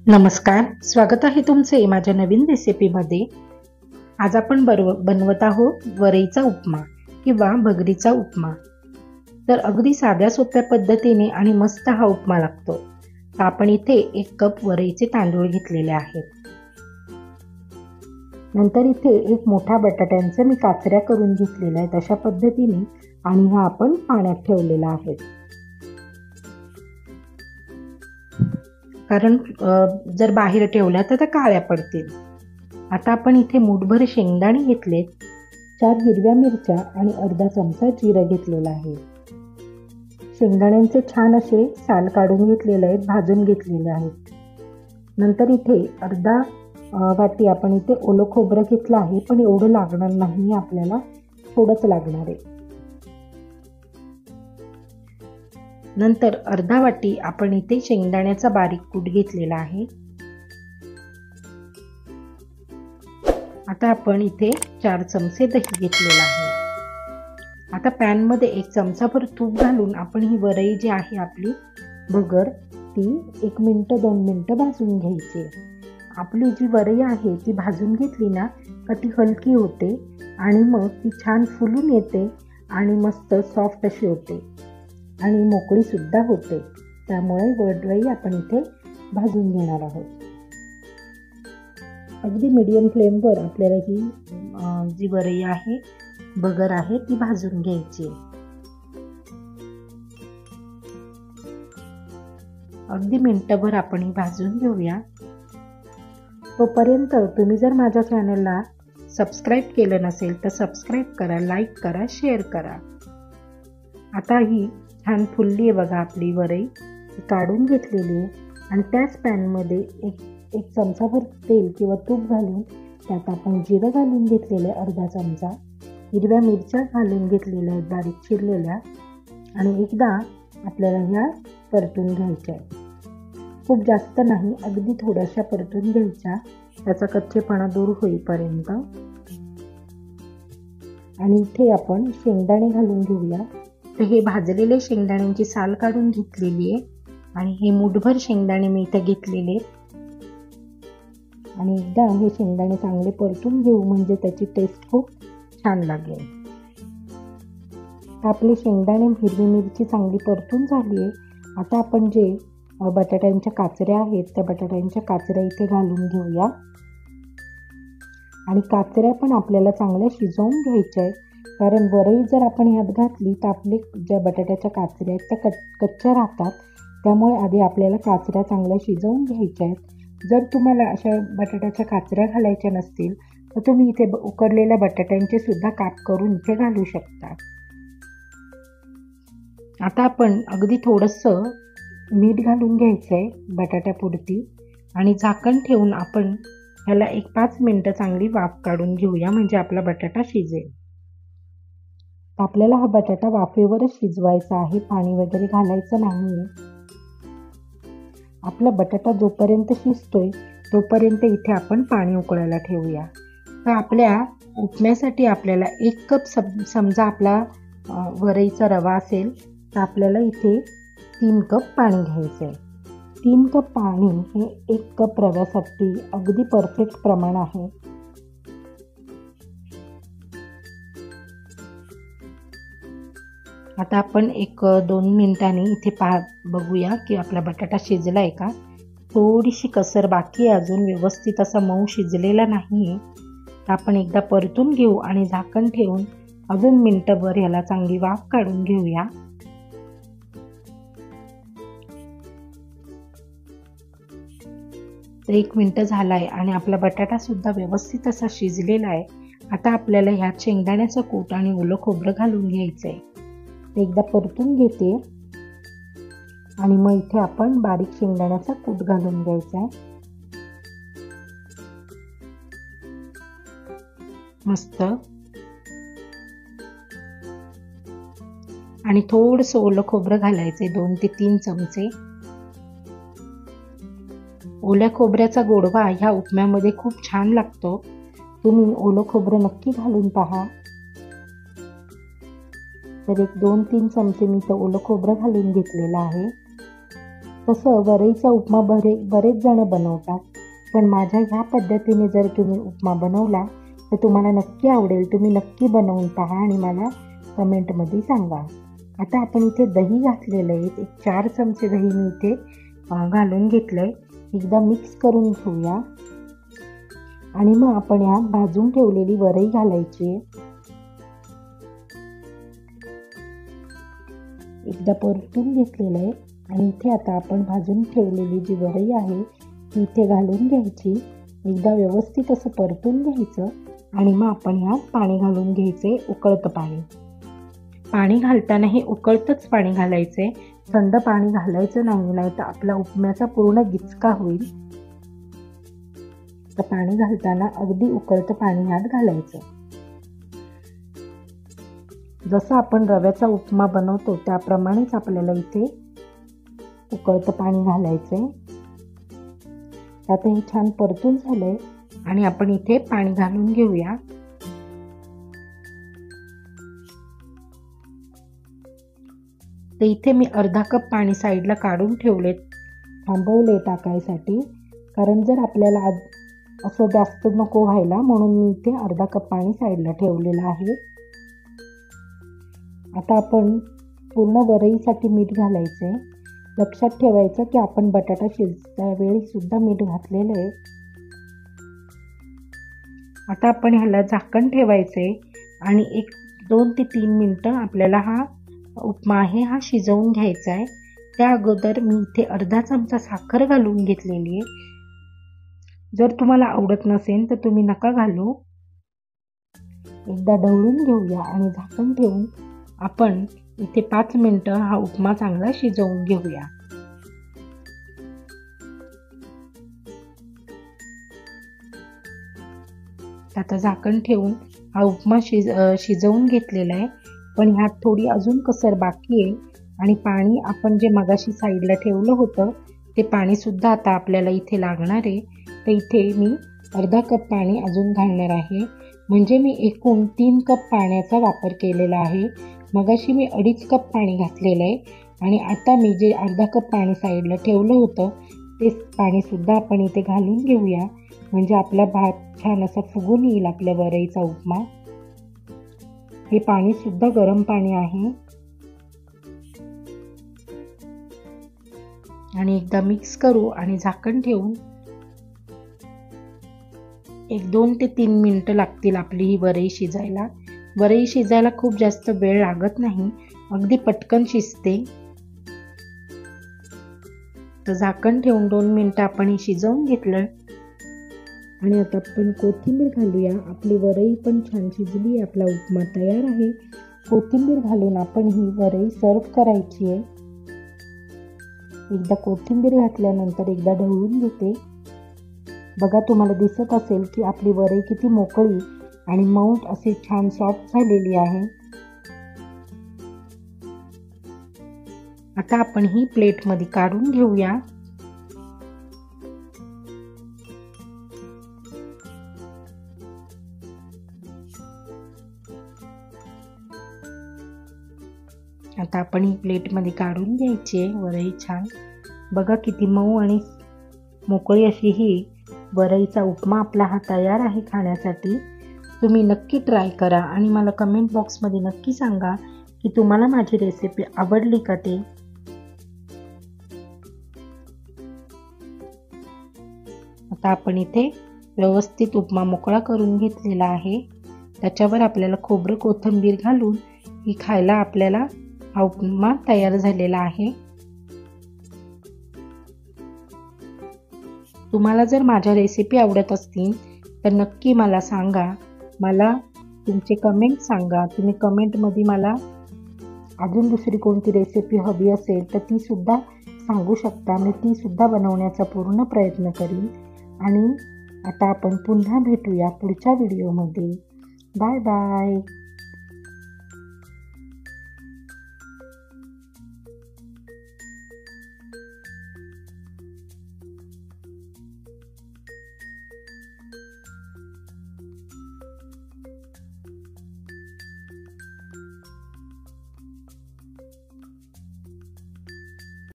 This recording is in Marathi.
नमस्कार, स्वागत आहे तुमचे माझ्या नवीन रेसिपीमध्ये। आज आपण बनवत आहोत वरईचा उपमा किंवा भगरीचा उपमा। तर अगदी साध्या सोप्या पद्धतीने आणि मस्त हा उपमा लागतो। तर आपण इथे 1 कप वरईचे तांदूळ घेतलेले आहेत। नंतर इथे 1 मोठा बटाट्यांचे मी काचऱ्या करून घेतलेल्या आहेत अशा पद्धतीने, आणि हा आपण पाण्यात ठेवलेला आहे। कारण जर बाहेर ठेवल्या तर त्या काळ्या पडतील। आता आपण इथे मूठभर शेंगदाणे घेतलेत, 4 हिरव्या मिरच्या आणि अर्धा चमचा जिरा घेतलेला आहे। शेंगदाण्यांचे छान असे साल काढून घेतलेले आहेत, भाजून घेतलेले आहेत। नंतर इथे अर्धा वाटी आपण इथे ओलं खोबरं घेतलं आहे, पण एवढं लागणार नाही, आपल्याला थोडंच लागणार आहे। नंतर अर्धा वाटी आपण इथे शेंगदाण्याचा बारीक कूट घेतलेला आहे। आता आपण इथे 4 चमचे दही घेतलेला आहे। आता पॅन मध्ये 1 चमचाभर तूप घालून आपण ही वरई जी आहे आपली भगर ती 1 मिनिट 2 मिनिट भाजून घ्यायची। आपली जी वरई आहे ती भाजून घेतली ना का ती हलकी होते आणि मग ती छान फुलून येते आणि मस्त सॉफ्ट अशी होते आणि मोकळी सुद्धा होते। त्यामुळे वरई आपण इथे भाजून घेणार आहोत। अगदी मीडियम फ्लेमवर आपल्याला ही जी वरई आहे भगर आहे ती भाजून घ्यायची। अगदी मिनिटभर आपण ही भाजून घेऊया। तोपर्यंत तुम्ही जर माझ्या चॅनलला सबस्क्राईब केलं नसेल तर सबस्क्राईब करा, लाईक करा, शेअर करा। आता ही छान फुलली आहे बघा आपली वरई, काढून घेतलेली आहे आणि त्याच पॅनमध्ये एक चमचाभर तेल किंवा तूप घालून त्यात आपण जिरं घालून घेतलेले अर्धा चमचा, हिरव्या मिरच्या घालून घेतलेल्या आहेत बारीक चिरलेल्या, आणि एकदा आपल्याला ह्या परतून घ्यायच्या आहेत। खूप जास्त नाही, अगदी थोड्याशा परतून घ्यायच्या, त्याचा कच्चेपणा दूर होईपर्यंत। आणि इथे आपण शेंगदाणे घालून घेऊया। तर हे भाजलेले शेंगदाण्यांची साल काढून घेतलेली आहे आणि हे मूठभर शेंगदाणे मी इथे घेतलेले, आणि एकदा हे शेंगदाणे चांगले परतून घेऊ म्हणजे त्याची टेस्ट खूप छान लागेल। आपले शेंगदाणे हिरवी मिरची चांगली परतून झाली आहे। आता आपण जे बटाट्यांच्या काचऱ्या आहेत त्या बटाट्यांच्या काचऱ्या इथे घालून घेऊया, आणि काचऱ्या पण आपल्याला चांगल्या शिजवून घ्यायच्या आहेत। कारण वरई जर आपण ह्यात घातली तर आपले ज्या बटाट्याच्या काचऱ्या आहेत त्या कच्च्या राहतात, त्यामुळे आधी आपल्याला काचऱ्या चांगल्या शिजवून घ्यायच्या आहेत। जर तुम्हाला अशा बटाट्याच्या काचऱ्या घालायच्या नसतील तर तुम्ही इथे उकडलेल्या बटाट्यांचे सुद्धा काप करून इथे घालू शकता। आता आपण अगदी थोडंसं मीठ घालून घ्यायचं आहे बटाट्यापुरती, आणि झाकण ठेवून आपण ह्याला 5 मिनिटं चांगली वाफ काढून घेऊया म्हणजे आपला बटाटा शिजेल। आपल्याला हा बटाटा वाफेवरच शिजवायचा आहे, पाणी वगैरे घालायचं नाही। आपला बटाटा जोपर्यंत शिजतोय तोपर्यंत इथे आपण पाणी उकळायला ठेवूया। तर आपल्या उपम्यासाठी आपल्याला 1 कप समजा आपला वरईचा रवा असेल तर आपल्याला इथे 3 कप पाणी घ्यायचं आहे। 3 कप पाणी हे 1 कप रव्यासाठी अगदी परफेक्ट प्रमाण आहे। आता आपण 1-2 मिनिटांनी इथे बघूया की आपला बटाटा शिजला आहे का। थोडीशी कसर बाकी आहे, अजून व्यवस्थित असा मऊ शिजलेला नाही। तर आपण एकदा परतून घेऊ आणि झाकण ठेवून अजून मिनिटभर ह्याला चांगली वाफ काढून घेऊया। तर 1 मिनिट झालाय आणि आपला बटाटा सुद्धा व्यवस्थित असा शिजलेला आहे। आता आपल्याला ह्यात शेंगदाण्याचं कूट आणि ओलं खोबरं घालून घ्यायचं आहे। एकदा परतून घेते आणि मग इथे आपण बारीक शेंगदाण्याचा कूट घालून घ्यायचा आहे। मस्त, आणि थोडंसं ओलं खोबरं घालायचंय 2 ते 3 चमचे। ओल्या खोबऱ्याचा गोडवा ह्या उपम्यामध्ये खूप छान लागतो, तुम्ही ओलं खोबरं नक्की घालून पहा। तर 1-2-3 चमचे मी तर ओलं खोबरं घालून घेतलेलं आहे। तसं वरईचा उपमा बरेच जण बनवतात, पण माझ्या ह्या पद्धतीने जर तुम्ही उपमा बनवला तर तुम्हाला नक्की आवडेल. तुम्ही नक्की बनवून पहा आणि मला कमेंटमध्ये सांगा. आता आपण इथे दही घातलेलं आहे. एक 4 चमचे दही मी इथे घालून घेतलं आहे. एकदा मिक्स करून घेऊया आणि मग आपण यात भाजून ठेवलेली वरई घालायची. एकदा परतून घेतलेलं आहे आणि इथे आता आपण भाजून ठेवलेली जी वरई आहे ती इथे घालून घ्यायची. एकदा व्यवस्थित असं परतून घ्यायचं आणि मग आपण ह्यात पाणी घालून घ्यायचे, उकळतं पाणी. पाणी घालताना हे उकळतंच पाणी घालायचे, थंड पाणी घालायचं नाही तर आपला उपम्याचा पूर्ण गिचका होईल. तर पाणी घालताना अगदी उकळतं पाणी ह्यात घालायचं. जसं आपण रव्याचा उपमा बनवतो त्याप्रमाणेच आपल्याला इथे उकळतं पाणी घालायचंय. आता हे छान परतून झालंय आणि आपण इथे पाणी घालून घेऊया. तर इथे मी अर्धा कप पाणी साईडला काढून ठेवले, थांबवले टाकायसाठी, कारण जर आपल्याला असं जास्त नको व्हायला म्हणून मी इथे अर्धा कप पाणी साईडला ठेवलेलं आहे. आता आपण पूर्ण वरईसाठी मीठ घालायचंय. लक्षात ठेवायचं की आपण बटाटा शिजल्यावेळी सुद्धा मीठ घातलेलं आहे. आता आपण ह्याला झाकण ठेवायचंय आणि 2 ते 3 मिनिटं आपल्याला हा उपमा आहे हा शिजवून घ्यायचा आहे. त्या अगोदर मी इथे अर्धा चमचा साखर घालून घेतलेली आहे. जर तुम्हाला आवडत नसेल तर तुम्ही नका घालू. एकदा ढवळून घेऊया आणि झाकण ठेवून आपण इथे 5 मिनिटं हा उपमा चांगला शिजवून घेऊया. आता झाकण ठेवून हा उपमा शिजवून घेतलेला आहे, पण ह्यात थोडी अजून कसर बाकी आहे आणि पाणी आपण जे मगाशी साईडला ठेवलं होतं ते पाणी सुद्धा आता आपल्याला इथे लागणार आहे. तर इथे मी अर्धा कप पाणी अजून घालणार आहे, म्हणजे मी एकूण 3 कप पाण्याचा वापर केलेला आहे. मगाशी मी 2.5 कप पाणी घातलेलं आहे आणि आता मी जे अर्धा कप पाणी साईडला ठेवलं होतं ते पाणी सुद्धा आपण इथे घालून घेऊया, म्हणजे आपला भात छान असा फुगून येईल आपल्या वरईचा उपमा. हे पाणी सुद्धा गरम पाणी आहे. आणि एकदा मिक्स करू आणि झाकण ठेवून 2 ते 3 मिनिटं लागतील आपली ही वरई शिजायला. वरई शिजायला खूप जास्त वेळ लागत नाही, अगदी पटकन शिजते. तर झाकण ठेवून 2 मिनिटं आपण ही शिजवून घेतलं आणि आता आपण कोथिंबीर घालूया. आपली वरई पण छान शिजली, आपला उपमा तयार आहे. कोथिंबीर घालून आपण ही वरई सर्व करायची आहे. एकदा कोथिंबीर घातल्यानंतर एकदा ढवळून घेते. बघा तुम्हाला दिसत असेल की आपली वरई किती मोकळी आणि मऊ अशी छान सॉफ्ट झालेली आहे. आता आपण ही प्लेटमध्ये काढून घेऊया. आता आपण ही प्लेटमध्ये काढून घ्यायची आहे वरई छान. बघा किती मऊ आणि मोकळी अशी ही वरईचा उपमा आपला हा तयार आहे खाण्यासाठी. तुम्ही नक्की ट्राय करा आणि मला कमेंट बॉक्समध्ये नक्की सांगा की तुम्हाला माझी रेसिपी आवडली का ते. आता आपण इथे व्यवस्थित उपमा मोकळा करून घेतलेला आहे. त्याच्यावर आपल्याला खोबरं कोथिंबीर घालून ही खायला आपल्याला हा उपमा तयार झालेला आहे. तुम्हाला जर माझ्या रेसिपी आवडत असतील तर नक्की मला सांगा. मला तुमचे कमेंट सांगा. तुम्ही कमेंटमध्ये मला अजून दुसरी कोणती रेसिपी हवी असेल तर ती सुद्धा सांगू शकता. मी ती सुद्धा बनवण्याचा पूर्ण प्रयत्न करीन. आणि आता आपण पुन्हा भेटूया पुढच्या व्हिडिओमध्ये. Bye bye.